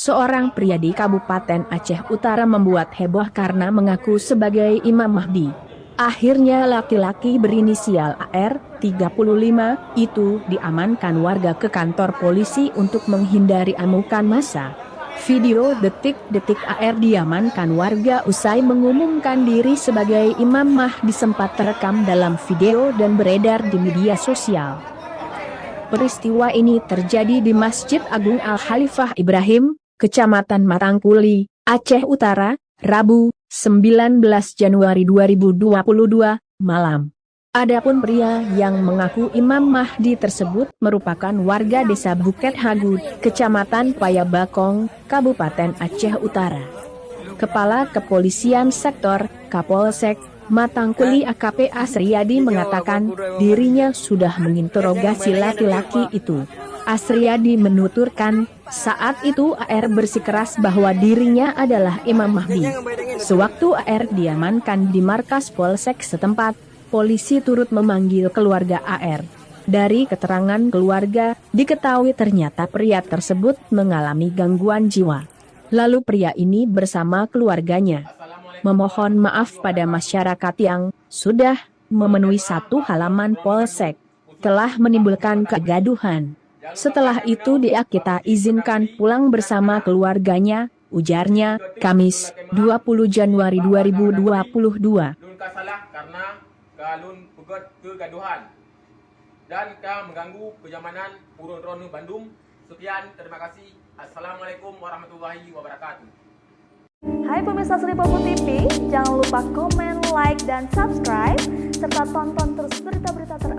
seorang pria di Kabupaten Aceh Utara membuat heboh karena mengaku sebagai Imam Mahdi. Akhirnya laki-laki berinisial AR, 35, itu diamankan warga ke kantor polisi untuk menghindari amukan massa. Video detik-detik AR diamankan warga usai mengumumkan diri sebagai Imam Mahdi sempat terekam dalam video dan beredar di media sosial. Peristiwa ini terjadi di Masjid Agung Al-Khalifah Ibrahim, Kecamatan Matangkuli, Aceh Utara, Rabu, 19 Januari 2022, malam. Adapun pria yang mengaku Imam Mahdi tersebut merupakan warga desa Bukit Hagud, Kecamatan Payabakong, Kabupaten Aceh Utara. Kepala Kepolisian Sektor, Kapolsek, Matangkuli AKP Asriyadi mengatakan dirinya sudah menginterogasi laki-laki itu. Asriyadi menuturkan, saat itu AR bersikeras bahwa dirinya adalah Imam Mahdi. Sewaktu AR diamankan di markas Polsek setempat, polisi turut memanggil keluarga AR. Dari keterangan keluarga, diketahui ternyata pria tersebut mengalami gangguan jiwa. Lalu pria ini bersama keluarganya memohon maaf pada masyarakat yang sudah memenuhi satu halaman Polsek, telah menimbulkan kegaduhan. Setelah itu kita izinkan pulang bersama keluarganya, ujarnya, Kamis, 20 Januari 2022. Karena kalun pegot kegaduhan dan mengganggu kenyamanan Purun Ronu Bandung. Sekian, terima kasih. Assalamualaikum warahmatullahi wabarakatuh. Hai pemirsa Sri Popo TV, jangan lupa komen, like, dan subscribe, serta tonton terus berita-berita terupdate